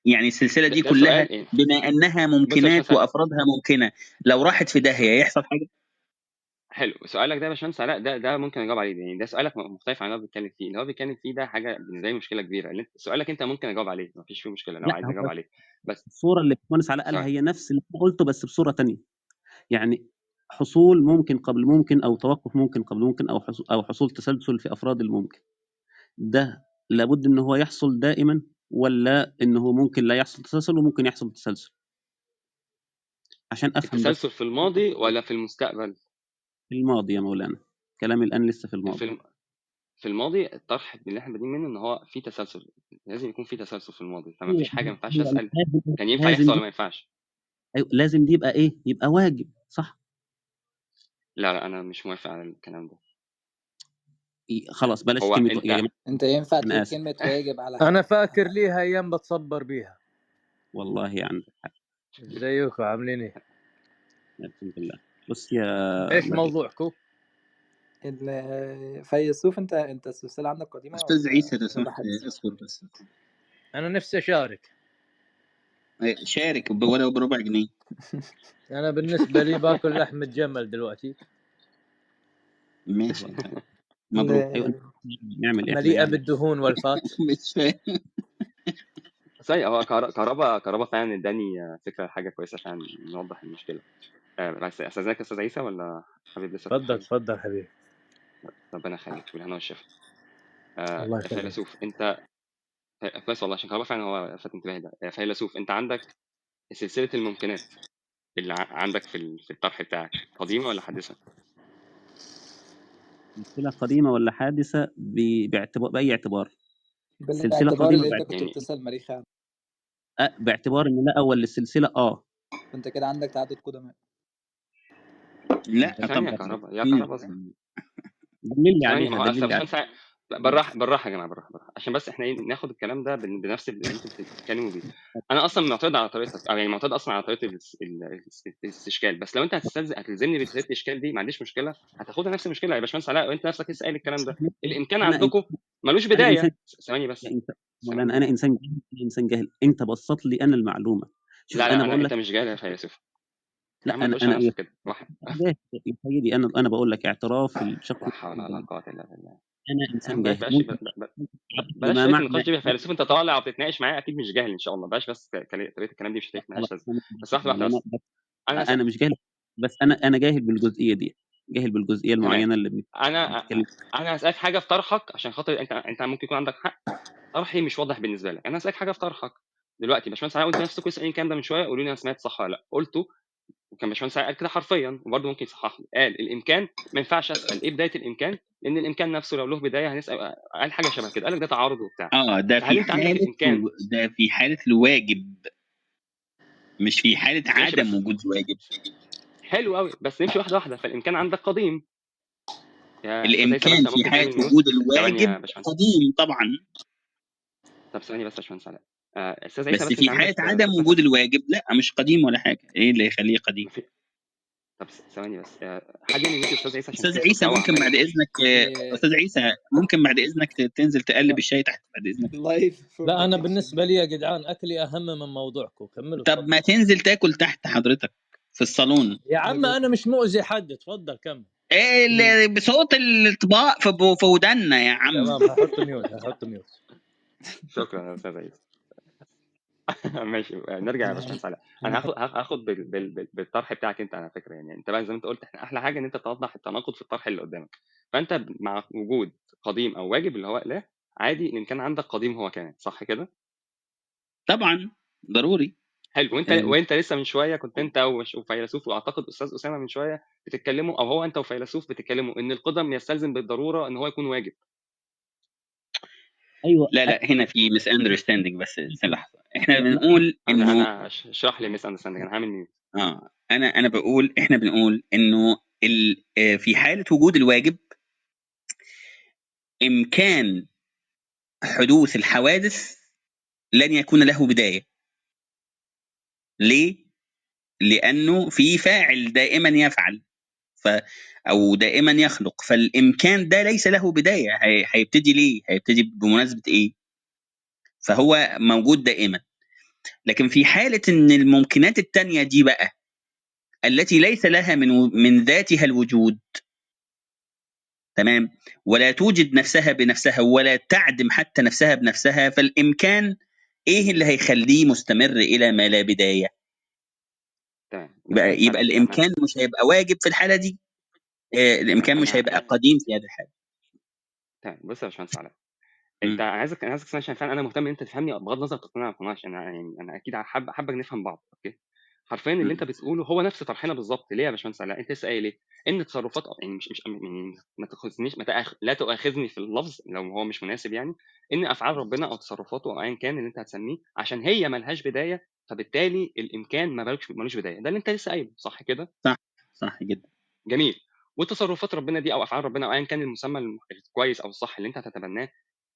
يعني السلسلة دي ده كلها سؤال إيه؟ بما أنها بص يا ممكنات باشمهندس علاء، وأفرادها ممكنة، لو راحت في داهية يحصل حاجة؟ حلو سؤالك ده يا باشمهندس علاء، ده ممكن اجاوب عليه. يعني ده سؤالك مختلف عن اللي هو بيتكلم فيه. اللي هو بيتكلم فيه ده حاجه بالنسبه لي مشكله كبيره. سؤالك انت ممكن اجاوب عليه، مفيش فيه مشكله لو لا، عايز اجاوب هو عليه. بس الصوره اللي باشمهندس علاء قالها ثواني، هي نفس اللي أنا قلته بس بصوره تانية. يعني حصول ممكن قبل ممكن، او توقف ممكن قبل ممكن، او حصول تسلسل في افراد الممكن، ده لابد ان هو يحصل دائما، ولا انه ممكن لا يحصل تسلسل وممكن يحصل تسلسل؟ عشان افهم بس. التسلسل في الماضي ولا في المستقبل؟ في الماضي يا مولانا، كلامي الان لسه في في الماضي. الم... في الماضي الطرح اللي احنا بادئين منه ان هو في تسلسل، لازم يكون في تسلسل في الماضي. فما ايوه فيش حاجه ما ينفعش ايوه، اسال كان ينفع لازم يحصل ولا دي، ما ينفعش. أيوة لازم دي يبقى ايه، يبقى واجب، صح؟ لا لا، انا مش موافق على الكلام ده. خلاص بلاش هو كلمه يا انت جماعه. انت ينفع انا تقول اسف، كلمة واجب على انا حاجة؟ فاكر ليها ايام بتصبر بيها. والله عندك حق. ازيكم عاملين ايه؟ الحمد لله. بص يا ايش مجدي، موضوعكم؟ فيلسوف، انت السلسلة عندك قديمة أستاذ عيسى لو ولا سمحت حديثة؟ اصبر بس. انا نفسي اشارك. شارك ولو بربع جنيه. انا بالنسبه لي باكل لحمه جمل دلوقتي ماشي مبروك. ايوه نعمل احنا مليئه يعني. بالدهون والفات. مش فاهم. صحيح، هو كهرباء فعلا اداني فكره حاجه كويسه فعلا نوضح المشكله. بس استاذنك يا استاذ عيسى، ولا حابب لسه تقول تفضل حاجه؟ تفضل حبيبي. ربنا يخليك بالهنا والشفا. الله يا يخليك. فيلسوف انت، كويس والله عشان كهرباء فعلا هو لفت انتباهي ده. يا فيلسوف انت عندك سلسله الممكنات اللي عندك في الطرح بتاعك قديمه ولا حديثه؟ سلسله قديمه ولا حادثه باي اعتبار؟ سلسله بالاعتبار قديمه اللي انت كنت يعني بتسأل مريخ عنه، باعتبار ان لا اول للسلسله فانت كده عندك تعدد قدماء. لا ثانيه يا طبعا كهرباء، يا كتير. كهرباء اصبر. دلل لي ثواني، عليها، ما هو دلل اصل لي عليها. عشان بالراحه يا جماعه، بالراحه عشان بس احنا ناخد الكلام ده بنفس اللي انتوا بتتكلموا بيه. انا اصلا معترض على طريقتك، او يعني معترض اصلا على طريقه الاستشكال. بس لو انت هتلزمني بطريقه الاشكال دي ما عنديش مشكله، هتاخدها نفس المشكله يا باشمهندس علاء، وانت نفسك لسه قايل الكلام ده. الامكان انا عندكم ملوش انا انسان، بدايه. ثواني يا بس، انسان مولانا، ثواني. انا انسان جاهل، أنا انسان جاهل. انت بسط لي انا المعلومه. شوف لا انا لا، بقول انت لك، مش جاهل يا فيلسوف يا لا عم، ما انا تقولش على ايه، نفسك كده. واحد، جاهل يا سيدي. انا بقول لك اعتراف في الشق لا حول ولا قوه الا بالله. انا يا انسان عم جاهل. بلاش ممكن بلاش ما طريقه معنى، النقاش دي يا فيلسوف. انت طالع وبتتناقش معايا، اكيد مش جاهل ان شاء الله. بلاش بس طريقه الكلام دي مش هتفيد، خلاص مالهاش لازمه. انا بس واحده واحده مولانا، بس. انا س... انا مش جاهل، بس انا جاهل بالجزئيه دي، جاهل بالجزئيه تمام. المعينه اللي انا بنتكلم. انا هسالك حاجه في طرحك عشان خاطر انت ممكن يكون عندك حق. طرحي مش واضح بالنسبه لك. انا هسالك حاجه في طرحك دلوقتي. باشمهندس علاء، قلت نفسكم اسالين الكلام ده من شويه، قولوا لي انا سمعت صح ولا لا. قلته، وكان باشمهندس علاء قال كده حرفيا، وبرضه ممكن يصحح لي. قال الامكان ما ينفعش اسال ايه بدايه الامكان، لان الامكان نفسه لو له بدايه هنسال. قال حاجه شبه كده، قال لك ده تعارض وبتاع. ده فهل في انت عندك حالة الامكان؟ ده في حالة الواجب، مش في حالة ماشي عدم بس، وجود واجب. حلو قوي، بس نمشي واحده واحده. فالامكان عندك قديم يا استاذ عيسى. الإمكان بس في ممكن حالة تعمل ميوت؟ وجود ثواني الواجب يا باشمهندس. قديم طبعا، طب ثواني بس يا باشمهندس علاء. استاذ عيسى، بس بس انت في حالة عندك عدم فكره وجود بس. الواجب لا مش قديم ولا حاجة. ايه اللي يخليه قديم؟ ما في. طب ثواني بس، حد يعمل ميوت استاذ عيسى عشان أستاذ في صوت عيسى هواء ممكن عمال بعد يخش. إذنك، أستاذ عيسى ممكن بعد إذنك تنزل تقلب الشاي تحت بعد إذنك. لايف فور لا ذا انا كيتشن. بالنسبه لي يا جدعان اكلي اهم من موضوعكم. كملوا طب ما تفضل. تنزل تاكل تحت حضرتك في الصالون. يا عم انا مش مؤذي حد، تفضل كمل. ايه اللي بصوت الاطباق في ودنا يا عم. تمام، هحط ميوت. شكرا يا استاذ عيسى. ماشي، نرجع يا باشمهندس علاء. انا هاخد بالطرح بتاعك انت على فكره. يعني انت بقى زي ما انت قلت، احنا احلى حاجه ان انت توضح التناقض في الطرح اللي قدامك. فانت مع وجود قديم او واجب اللي هو لا، عادي ان كان عندك قديم هو كمان، صح كده؟ طبعا ضروري. حلو. وانت لسه من شويه كنت انت وفيلسوف، واعتقد استاذ اسامه من شويه بتتكلموا، او هو انت وفيلسوف بتتكلموا ان القدم يستلزم بالضروره ان هو يكون واجب. ايوه لا هنا في مس اندرستاندينج، بس لحظه. احنا بنقول انه انا اشرح لي ميس اندرستاندينج، انا هعمل ميوت. انا بقول، احنا بنقول انه في حاله وجود الواجب امكان حدوث الحوادث لن يكون له بدايه. ليه؟ لانه في فاعل دائما يفعل او دائما يخلق، فالامكان ده ليس له بدايه. هيبتدي ليه؟ هيبتدي بمناسبه ايه؟ فهو موجود دائما. لكن في حاله ان الممكنات التانية دي بقى التي ليس لها من ذاتها الوجود، تمام، ولا توجد نفسها بنفسها ولا تعدم حتى نفسها بنفسها، فالامكان ايه اللي هيخليه مستمر الى ما لا بدايه؟ تمام. يبقى الامكان مش هيبقى واجب في الحاله دي. الامكان مش هيبقى قديم في هذه الحاله. تمام. بص يا باشمهندس علاء، انت عايزك تسمع، عشان فعلا انا مهتم ان انت تفهمني بغض النظر تقتنع ما تقتنعش. انا اكيد حابك نفهم بعض. اوكي، حرفيا اللي انت بتقوله هو نفس طرحنا بالظبط. ليه يا باشمهندس علاء؟ انت لسه قايل ايه؟ ان تصرفات، يعني مش يعني ما تاخذنيش، لا تؤاخذني في اللفظ لو هو مش مناسب، يعني ان افعال ربنا او تصرفاته او ايا كان اللي انت هتسميه، عشان هي ملهاش بدايه، فبالتالي الامكان ملوش بدايه. ده اللي انت لسه قايله، صح كده؟ صح جدا. جميل. وتصرفات ربنا دي او افعال ربنا او ايا كان المسمى الكويس او الصح اللي انت هتتبناه،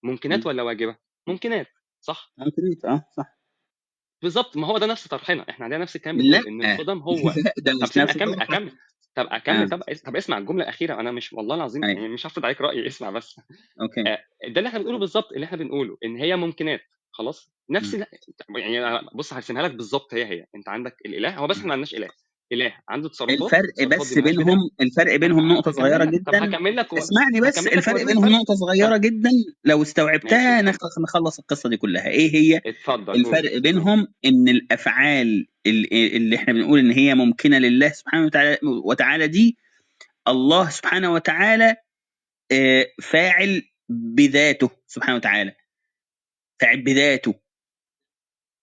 ممكنات ولا واجبه؟ ممكنات، صح؟ ممكنات، صح بالظبط. ما هو ده نفس طرحنا، احنا عندنا نفس الكلام، لا بنقول ان القدم هو ده طب مش سيبني نفس اكمل. طب اسمع الجمله الاخيره، انا مش والله العظيم أيوة. يعني مش هفرض عليك رايي، اسمع بس. اوكي. ده اللي احنا بنقوله بالظبط، اللي احنا بنقوله ان هي ممكنات. خلاص، نفس يعني بص هرسمها لك بالظبط. هي انت عندك الاله، هو بس احنا ما عندناش اله عنده تصرفات. الفرق بس بينهم، نقطه صغيره جدا. طب هكمل لك اسمعني بس، الفرق بينهم نقطه صغيره جدا، لو استوعبتها نخلص القصه دي كلها. ايه هي اتفضل؟ الفرق بينهم؟ ان الافعال اللي احنا بنقول ان هي ممكنه لله سبحانه وتعالى دي، الله سبحانه وتعالى فاعل بذاته سبحانه وتعالى، فاعل بذاته،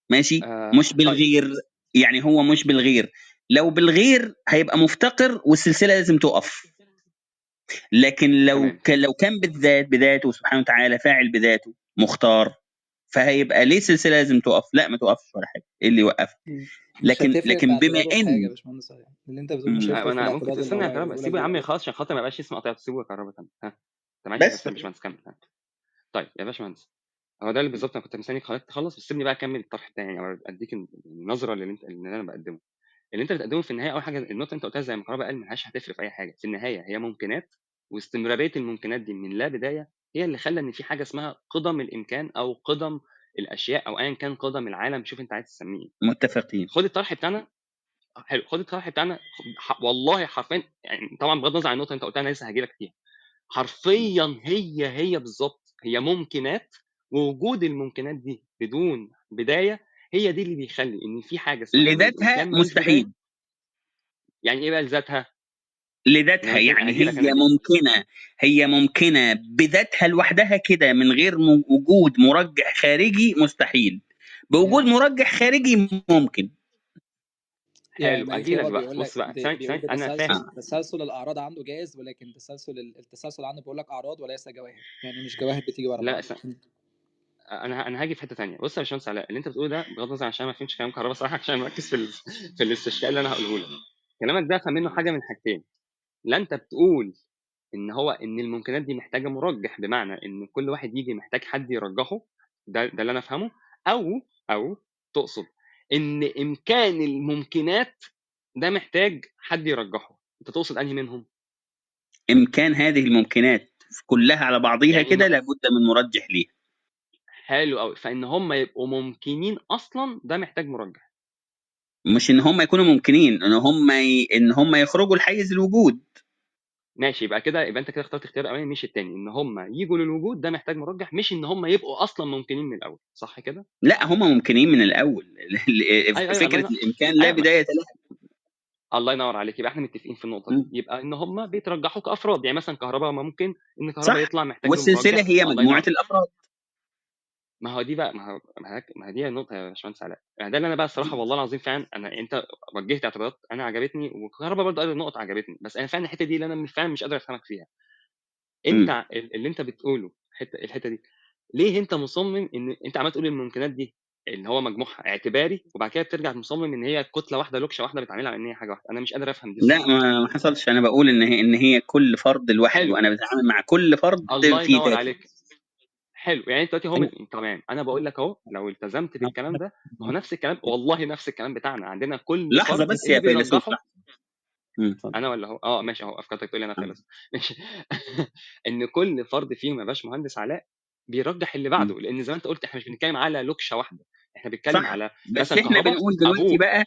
ماشي، مش بالغير. يعني هو مش بالغير. لو بالغير هيبقى مفتقر والسلسله لازم تقف. لكن لو كان بذاته سبحانه وتعالى فاعل بذاته مختار، فهيبقى ليه السلسله لازم تقف؟ لا ما توقفش ولا حاجه. ايه اللي يوقفها؟ لكن بما ان حاجه يا باشمهندس، اللي انت بتقول مش هيفرق في انا ممكن الاعتراض اللي تستنى يا هو كهرباء، سيبه يا عم خلاص عشان خاطر ما يبقاش اسمه قطعت، سيبه يا كهرباء. ها انت ماشي بس يا باشمهندس؟ كمل. طيب يا باشمهندس، هو ده اللي بالظبط انا كنت مستنيك تخلص، بس سيبني بقى اكمل الطرح الثاني، او اديك النظره اللي انا بقدمه. اللي انت بتقدمه في النهايه، اول حاجه النقطه اللي انت قلتها زي ما كهرباء قال، ملهاش هتفرق في اي حاجه في النهايه، هي ممكنات، واستمراريه الممكنات دي من لا بدايه هي اللي خلى ان في حاجه اسمها قدم الامكان او قدم الاشياء او ايا كان قدم العالم. شوف انت عايز تسميه. متفقين. خد الطرح بتاعنا. حلو، خد الطرح بتاعنا. والله حرفيا، يعني طبعا بغض النظر عن النقطه اللي انت قلتها انا لسه هاجي لك فيها، حرفيا هي بالظبط، هي ممكنات، ووجود الممكنات دي بدون بدايه هي دي اللي بيخلي ان في حاجه اسمها ان لذاتها الامكان ملوش بدايه. مستحيل. يعني ايه بقى لذاتها؟ لذاتها يعني هي ممكنه بذاتها لوحدها كده من غير وجود مرجح خارجي مستحيل. بوجود مرجح خارجي ممكن. حلو، اجي لك بقى. بص بقى، ثاني انا فاهم تسلسل الاعراض عنده جائز، ولكن التسلسل عنده بيقول لك اعراض وليس جواهر، يعني مش جواهر بتيجي ورا بعض. انا هاجي في حته ثانيه. بص يا باشمهندس علاء، اللي انت بتقوله ده بغض النظر عشان ما فهمتش كلام كهرباء صراحه، عشان مركز في الاستشكال اللي انا هقوله لك. كلامك ده فهم منه حاجه من حاجتين. لا انت بتقول ان الممكنات دي محتاجه مرجح، بمعنى ان كل واحد يجي محتاج حد يرجحه، ده اللي انا افهمه، او تقصد ان امكان الممكنات ده محتاج حد يرجحه. انت تقصد انهي منهم؟ امكان هذه الممكنات كلها على بعضها يعني كده لابد من مرجح ليها. حلو قوي. فان هم يبقوا ممكنين اصلا ده محتاج مرجح. مش ان هم يكونوا ممكنين، ان هم يخرجوا لحيز الوجود. ماشي، يبقى انت كده اخترت اختيار الاولاني مش الثاني، ان هم يجوا للوجود ده محتاج مرجح، مش ان هم يبقوا اصلا ممكنين من الاول، صح كده؟ لا هم ممكنين من الاول. أيوة فكره الامكان لا أيوة. بدايه لها. الله ينور عليك. يبقى احنا متفقين في النقطه دي، يبقى ان هم بيترجحوا كافراد. يعني مثلا كهرباء ممكن ان كهرباء صح. يطلع محتاج له والسلسله مرجح. هي الله مجموعه ينور. الافراد. ما هو دي بقى ما هي دي النقطه يا باشمهندس علاء، يعني ده اللي انا بقى الصراحه والله العظيم فعلا انت وجهت اعتراضات انا عجبتني، وكهرباء برضه قال نقط عجبتني، بس انا فعلا الحته دي اللي انا فعلا مش قادر افهمك فيها. انت اللي انت بتقوله الحته دي، ليه انت مصمم ان انت عمال تقول الممكنات دي اللي هو مجموعها اعتباري، وبعد كده بترجع مصمم ان هي كتله واحده لوكشه واحده بتعملها على ان هي حاجه واحده؟ انا مش قادر افهم دي لا، الصراحه. ما حصلش. انا بقول ان هي كل فرد لوحده، حلو، وانا بتعامل مع كل فرد الله في ينور ذاته. عليك. حلو، يعني انت دلوقتي هو أيوة. تمام، انا بقول لك اهو لو التزمت بالكلام ده، ما هو نفس الكلام والله، نفس الكلام بتاعنا عندنا كل لحظه فرد بس اللي يا فيلسوف، بيرجحه. لحظه. اتفضل. انا ولا هو؟ ماشي اهو، افكرتك تقول لي انا فيلسوف. ماشي. ان كل فرد فيهم يا باشمهندس علاء بيرجح اللي بعده، لان زي ما انت قلت احنا مش بنتكلم على لوكشه واحده، احنا بنتكلم صح، على بس مثلا احنا كهرباء بنقول دلوقتي ابوه. بقى،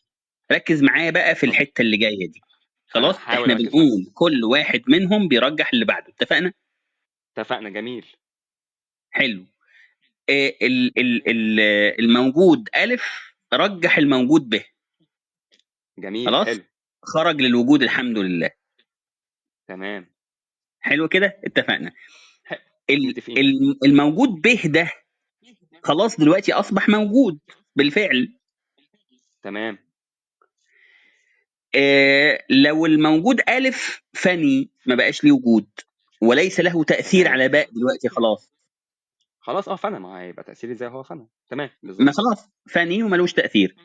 ركز معايا بقى في اتفضل. الحته اللي جايه دي. انا خلاص، هحاول احنا اركز معاك. بنقول كل واحد منهم بيرجح اللي بعده، اتفقنا؟ اتفقنا، جميل. حلو. الموجود ألف رجح الموجود ب. جميل، خلاص، حلو. خرج للوجود الحمد لله. تمام. حلو كده، اتفقنا. ح- متفقين. الموجود ب ده خلاص دلوقتي أصبح موجود بالفعل. تمام. لو الموجود ألف فني ما بقاش ليه وجود، وليس له تأثير تمام، على باء دلوقتي خلاص. خلاص فانا ما هيبقى تاثيري زي هو فانا، تمام ما بالظبط. خلاص فني وملوش تأثير.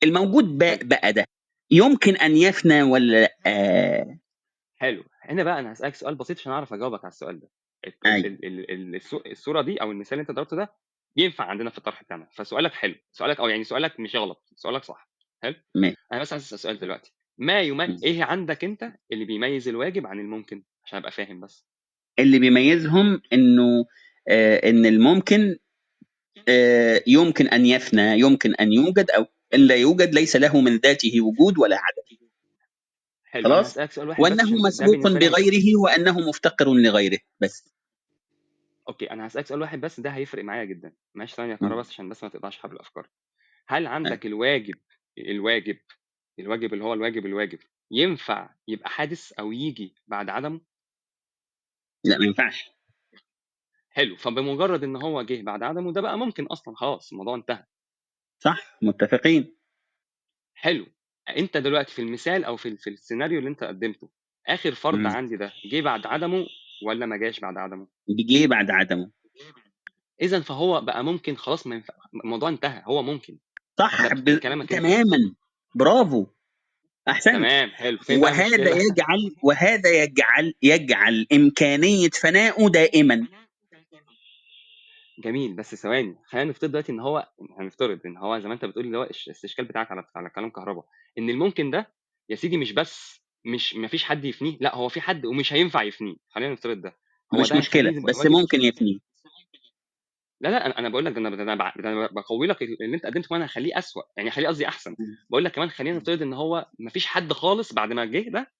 الموجود حلو. باء بقى ده يمكن أن يفنى ولا لأ؟ حلو، هنا بقى انا هسالك سؤال بسيط عشان اعرف اجاوبك على السؤال ده. أيوه، الصوره دي او المثال اللي انت ضربته ده ينفع عندنا في الطرح بتاعنا، فسؤالك حلو، سؤالك او يعني سؤالك مش غلط، سؤالك صح. حلو. ماشي. انا بس عايز اسال سؤال دلوقتي، ايه عندك انت اللي بيميز الواجب عن الممكن عشان ابقى فاهم بس؟ اللي بيميزهم انه ان الممكن يمكن ان يفنى، يمكن ان يوجد، او ان لا يوجد، ليس له من ذاته وجود ولا عدم. حلو، انا خلاص، هسالك سؤال واحد بس وانه عشان ده مسبوق بالنسبه لي بغيره وانه مفتقر لغيره بس. اوكي، انا هسالك سؤال واحد بس ده هيفرق معايا جدا. ماشي ثانيه يا كهرباء، مم. بس عشان بس ما تقطعش حبل الافكار. هل أيوة. عندك الواجب اللي هو الواجب ينفع يبقى حادث او يجي بعد عدمه؟ لا، ما ينفعش. حلو، فبمجرد ان هو جه بعد عدمه ده بقى ممكن اصلا، خلاص الموضوع انتهى. صح، متفقين. حلو. انت دلوقتي في المثال او في السيناريو اللي انت قدمته، اخر فرد مم. عندي ده جه بعد عدمه ولا ما جاش بعد عدمه؟ جه بعد عدمه. اذا فهو بقى ممكن، خلاص ما ينفع، الموضوع انتهى، هو ممكن. ده صح، بكلامك انت. تماما. برافو، احسنت. تمام، حلو، فين بقى المشكله؟ وهذا يجعل امكانيه فنائه دائما. جميل، بس ثواني، خلينا نفترض دلوقتي ان هو، هنفترض ان هو زي ما انت بتقول اللي هو الاستشكال بتاعك على كلام كهرباء، ان الممكن ده يا سيدي مش بس مش ما فيش حد يفنيه، لا هو في حد ومش هينفع يفنيه، خلينا نفترض ده هو مش ده مشكله، هيخليه بس واجب. ممكن يفنيه. لا انا بقول لك، انا بقوي لك اللي انت قدمته كمان، هخليه اسوأ، يعني هخليه قصدي احسن. بقول لك كمان خلينا نفترض ان هو ما فيش حد خالص بعد ما جه ده،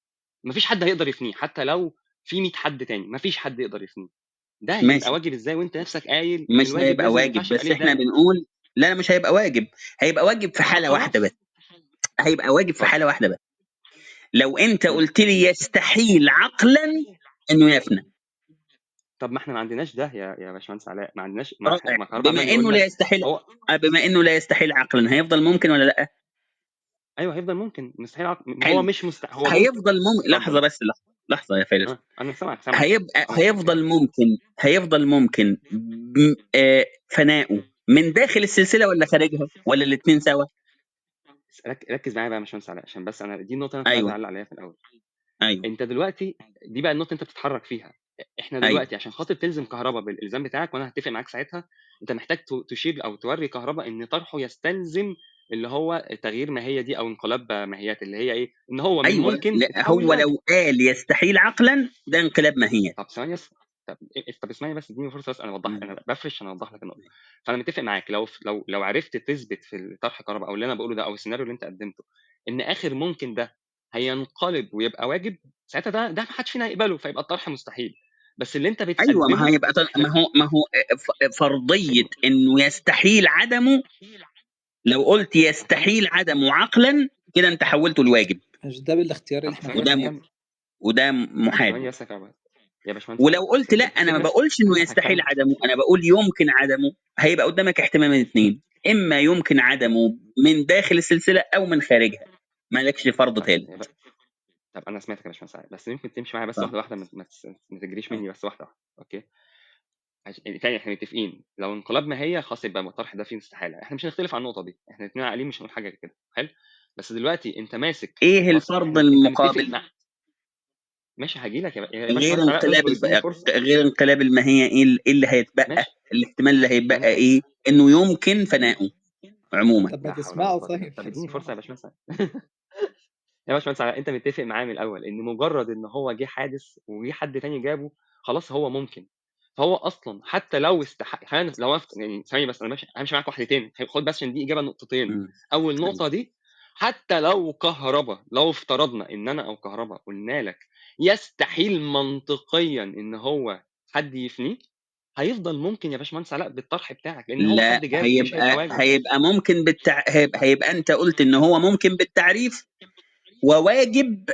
ما فيش حد هيقدر يفنيه، حتى لو في 100 حد تاني ما فيش حد يقدر يفنيه. ده هيبقى ماشي، واجب ازاي وانت نفسك قايل ان مش الواجب هيبقى لازم ما واجب، ينفعش يبقى بس ليه احنا بدايه؟ بنقول لا، مش هيبقى واجب. هيبقى واجب في حالة واحدة بس. خلاص. هيبقى واجب في اتفضل. حالة واحدة بس. لو انت مم. قلت لي يستحيل عقلا انه يفنى. طب ما احنا ما عندناش ده يا باشمهندس علاء، ما عندناش، رائع. ما كهرباء بما عمال يقول انه لا لك يستحيل هو. بما انه لا يستحيل عقلا، هيفضل ممكن ولا لا؟ ايوه هيفضل ممكن، مستحيل هو حلو. مش هو ممكن. لحظة اتفضل. بس، لحظة يا فارس. انا سامعك هيفضل ممكن فناؤه من داخل السلسلة ولا خارجها ولا الاثنين سوا؟ ركز معايا بقى يا باشمهندس علاء، عشان بس انا دي النقطه اللي انا كنت عايز ايوه، اعلق عليها في الاول. ايوه، انت دلوقتي دي بقى النقطه اللي انت بتتحرك فيها. احنا ايوه. دلوقتي عشان خاطر تلزم كهرباء بالالزام بتاعك، وانا هتفق معاك ساعتها، انت محتاج تشير او توري كهرباء ان طرحه يستلزم اللي هو تغيير ماهيه دي او انقلاب ماهيات، اللي هي ايه؟ ان هو من ايوه، ممكن لا، اتحول هو لواجب. لو قال يستحيل عقلا ده انقلاب ماهية. طب ثواني بس. طب اسمعني بس، اديني فرصه بس، انا بفرش عشان اوضح لك النقطه. فانا متفق معاك، لو عرفت تثبت في الطرح كهرباء او اللي انا بقوله ده او السيناريو اللي انت قدمته، ان اخر ممكن ده هينقلب ويبقى واجب، ساعتها ده ما حدش فينا هيقبله، فيبقى الطرح مستحيل. بس اللي انت ايوه، ما بتقدمه هيبقى ما هو فرضيه انه يستحيل عدمه. لو قلت يستحيل عدمه عقلا كده انت حولته لواجب. مش ده بالاختيار اللي طب احنا ثواني بس قلنا وده عليه؟ نكمل. وده طب ثواني محال. بس يا كهرباء. يا باشمهندس ولو قلت لا، انا ما بقولش انه يستحيل عدمه، انا بقول يمكن عدمه. هيبقى قدامك احتمال من اثنين، اما يمكن عدمه من داخل السلسله او من خارجها، مالكش فرض ثالث. طب انا سمعتك يا باشمهندس علاء، بس يمكن تمشي معايا بس واحده واحده، ما تجريش مني، بس واحده واحده. اوكي، تاني احنا متفقين لو انقلاب ماهيه خلاص يبقى الطرح ده فيه استحاله، احنا مش هنختلف على النقطه دي، احنا الاثنين عاقلين مش هنقول حاجه كده. حلو، بس دلوقتي انت ماسك ايه اصل الفرض انت متفق المقابل؟ ماشي هاجي لك يا غير باشمهندس علاء، انقلاب اصبر اديني فرصه. غير انقلاب الماهيه، ايه اللي هيتبقى؟ ماشي، الاحتمال اللي ما هيتبقى انا ايه؟ انه يمكن فناؤه عموما. طب ما لا حول ولا تسمعوا قوه الا طيب، بالله. طب اديني اسمعوا. فرصه يا باشمهندس يا باشمهندس علاء، انت متفق معاه من الاول ان مجرد ان هو جه حادث وجه حد تاني جابه خلاص هو ممكن، فهو اصلا حتى لو خلينا لو يعني ثانيه بس، انا ماشي همشي معاك واحدتين، خد بس عشان دي اجابه نقطتين. اول نقطه دي، حتى لو كهرباء، لو افترضنا ان انا او كهرباء قلنا لك يستحيل منطقيا ان هو حد يفنيه، هيفضل ممكن يا باشمهندس علاء بالطرح بتاعك، لان هو لا، حد جابه مش هيبقى واجب. هيبقى ممكن هيبقى انت قلت ان هو ممكن بالتعريف وواجب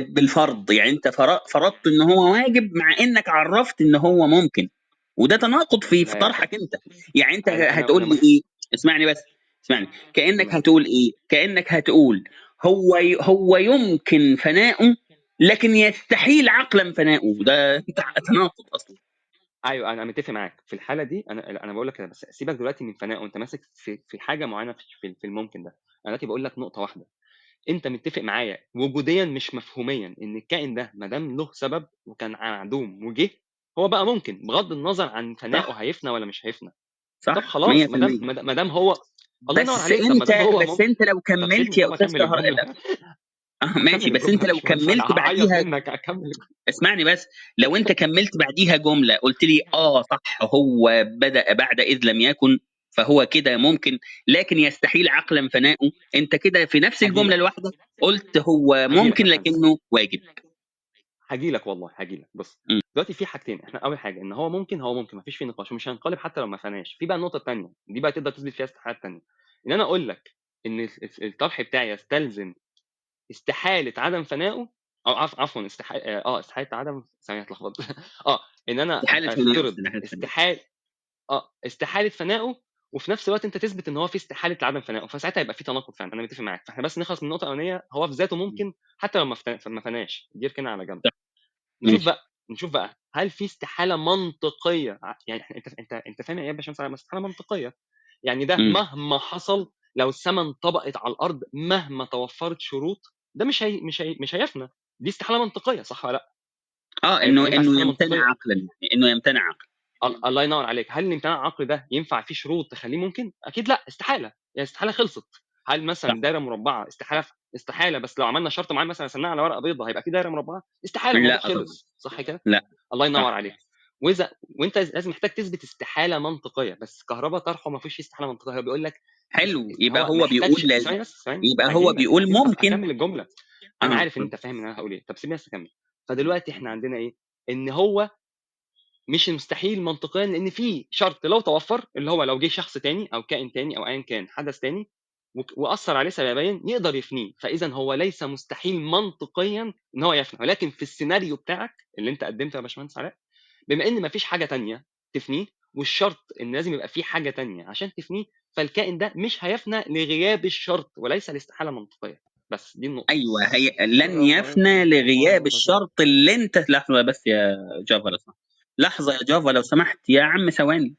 بالفرض. يعني انت فرضت ان هو واجب مع انك عرفت ان هو ممكن، وده تناقض في لا يا باشا، طرحك انت. يعني انت هتقول انا لي ايه؟ اسمعني بس، اسمعني. كانك هتقول ايه؟ كانك هتقول هو يمكن فناؤه لكن يستحيل عقلا فناؤه. ده تناقض اصلا. ايوه انا متفق معاك في الحاله دي، انا بقول لك كده، بس سيبك دلوقتي من فناء وانت ماسك في حاجه معينه في الممكن ده. انا دلوقتي بقول لك نقطه واحده، انت متفق معايا وجوديا مش مفهوميا ان الكائن ده ما دام له سبب وكان معدوم وجه، هو بقى ممكن بغض النظر عن فنائه صح، هيفنى ولا مش هيفنى. طب صح، خلاص، 100%. ما دام هو، الله ينور بس عليك، طب ما انت دام هو بس ممكن. انت لو طب كملت سيبني يا طب استاذ اكمل الجمله، ماشي. اكمل بس الجمله انت يا لو باشمهندس، انا كملت هعيط بعديها، منك، اكمل. اسمعني بس. لو انت كملت بعديها جمله قلت لي صح، هو بدأ بعد اذ لم يكن، فهو كده ممكن لكن يستحيل عقلا فناؤه، انت كده في نفس الجمله هجيلك الواحده قلت هو هجيلك ممكن يا باشمهندس، لكنه واجب. هجيلك والله هجيلك. بص م. دلوقتي في حاجتين، احنا اول حاجه ان هو ممكن، هو ممكن مفيش فيه نقاش ومش هينقلب حتى لو ما فناش. في بقى النقطه الثانيه دي بقى تقدر تثبت فيها استحالات ثانيه، ان انا اقول لك ان الطرح بتاعي يستلزم استحاله عدم فنائه، او عفوا استحاله عدم، ثانيه اتلخبطت ان انا استحاله فناؤه، افترض استحاله فنائه، وفي نفس الوقت انت تثبت ان هو في استحاله عدم فنائه، فساعتها يبقى في تناقض فعلا. انا متفق معاك، فاحنا بس نخلص من النقطه الاولانيه، هو في ذاته ممكن حتى لو ما فناش، دي كده على جنب. ماشي. نشوف بقى هل في استحاله منطقيه، يعني انت فاهم ايه يا باشمهندس؟ استحاله منطقيه يعني ده م. مهما حصل، لو السماء انطبقت على الارض مهما توفرت شروط، ده مش هيفنى. دي استحاله منطقيه صح ولا لا؟ انه ينفع استحاله يمتنع منطقيه؟ عقلا، يعني انه يمتنع عقلا. الله ينور عليك. هل الامتناع العقلي ده ينفع فيه شروط تخليه ممكن؟ اكيد لا، استحاله، يعني استحاله خلصت. هل صح. مثلا دايره مربعه استحاله بس لو عملنا شرط معين مثلا رسمناه على ورقه بيضاء هيبقى في دايره مربعه؟ استحاله، الموضوع لا طبعا. خلص صح كده. لا. الله ينور صح. عليك. وانت لازم محتاج تثبت استحاله منطقيه، بس كهرباء طرحه ما فيش استحاله منطقيه، هو بيقول لك حلو، يبقى هو هو محتاج بيقول لازم، ثواني بس، ثواني يبقى هو هجي لك بيقول طب ممكن. اكمل الجمله. انا عارف ان انت فاهم ان انا هقول ايه، طب سيبني بس اكمل. فدلوقتي احنا عندنا ايه؟ ان هو مش مستحيل منطقيا، لان في شرط لو توفر، اللي هو لو جه شخص تاني او كائن تاني او ايا كان حدث تاني واثر عليه سببيا يقدر يفنيه، فاذا هو ليس مستحيل منطقيا ان هو يفنى. ولكن في السيناريو بتاعك اللي انت قدمته يا باشمهندس علاء، بما ان مفيش حاجه تانية تفنيه، والشرط ان لازم يبقى في حاجه تانية عشان تفنيه، فالكائن ده مش هيفنى لغياب الشرط وليس الاستحاله المنطقيه. بس دي النقطه. ايوه، لن يفنى لغياب الشرط اللي انت. لحظه بس يا جافا لو سمحت، لحظه يا جافا لو سمحت يا عم، ثواني.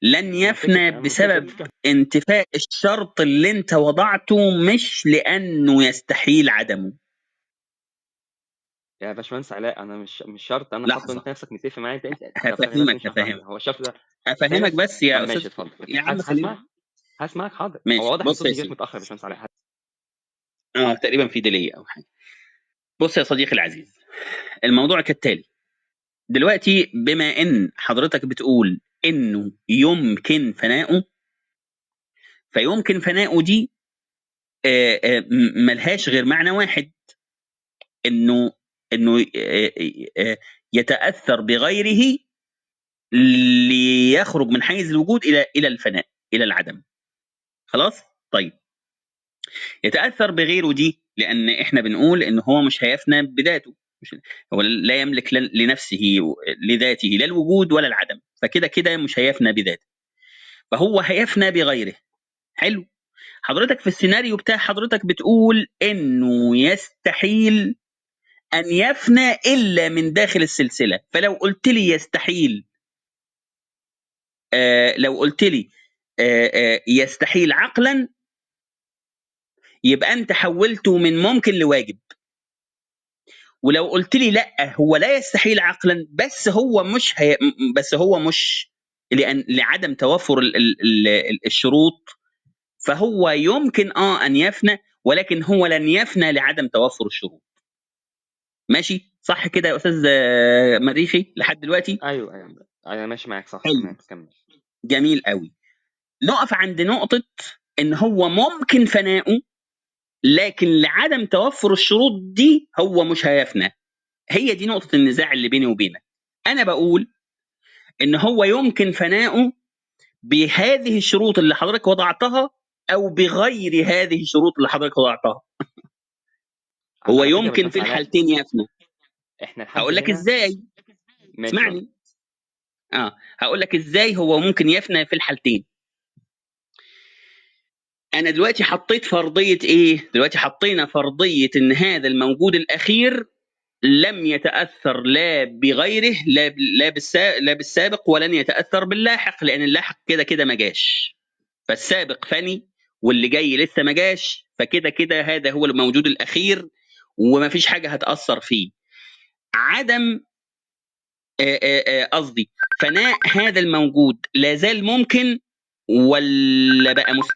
لن يفنى بسبب انتفاء الشرط اللي انت وضعته، مش لانه يستحيل عدمه. يا باشمهندس علاء، انا مش شرط انا حاطه، لحظه، انت نفسك متفق معايا. طب ثانيه بس هفهمك نشرح واحده، هو الشرط ده ثانيه هفهمك بس. بس طب يا ماشي استاذ. اتفضل. يا عم خلينا. هسمعك حاضر. هو ماشي، واضح ان بص يا صوتي جاي سيدي. متاخر يا باشمهندس علاء. تقريبا في ديلي او حاجه. بص يا صديقي العزيز، الموضوع كالتالي. دلوقتي بما ان حضرتك بتقول انه يمكن فناؤه، فيمكن فناؤه دي ملهاش غير معنى واحد، انه يتاثر بغيره ليخرج من حيز الوجود الى الفناء، الى العدم. خلاص. طيب، يتاثر بغيره دي لان احنا بنقول ان هو مش هيفنى بذاته، هو لا يملك لنفسه لذاته لا الوجود ولا العدم، فكده كده مش هيفنى بذاته، فهو هيفنى بغيره. حلو. حضرتك في السيناريو بتاع حضرتك بتقول انه يستحيل ان يفنى الا من داخل السلسله، فلو قلت لي يستحيل لو قلت لي يستحيل عقلا، يبقى انت حولته من ممكن لواجب. ولو قلت لي لا هو لا يستحيل عقلا، بس هو مش لعدم توفر الشروط، فهو يمكن ان يفنى، ولكن هو لن يفنى لعدم توفر الشروط. ماشي صح كده يا استاذ مريخي لحد دلوقتي؟ ايوه ماشي معاك صح. حلو. تمام كمل. جميل قوي. نقف عند نقطة ان هو ممكن فناؤه، لكن لعدم توفر الشروط دي هو مش هيفنى. هي دي نقطة النزاع اللي بيني وبينك. انا بقول ان هو يمكن فناؤه بهذه الشروط اللي حضرتك وضعتها او بغير هذه الشروط اللي حضرتك وضعتها. هو على فكرة يمكن باشمهندس في علاء، الحالتين يفنى. احنا لحد هقول لك هنا ازاي. ماشي. اسمعني. هقول لك ازاي هو ممكن يفنى في الحالتين. انا دلوقتي حطيت فرضيه ايه؟ دلوقتي حطينا فرضيه ان هذا الموجود الاخير لم يتاثر لا بغيره لا بالسابق، ولن يتاثر باللاحق، لان اللاحق كده كده ما جاش، فالسابق فني واللي جاي لسه ما جاش، فكده كده هذا هو الموجود الاخير وما فيش حاجه هتاثر فيه. عدم قصدي فناء هذا الموجود لا زال ممكن ولا بقى مستحيل؟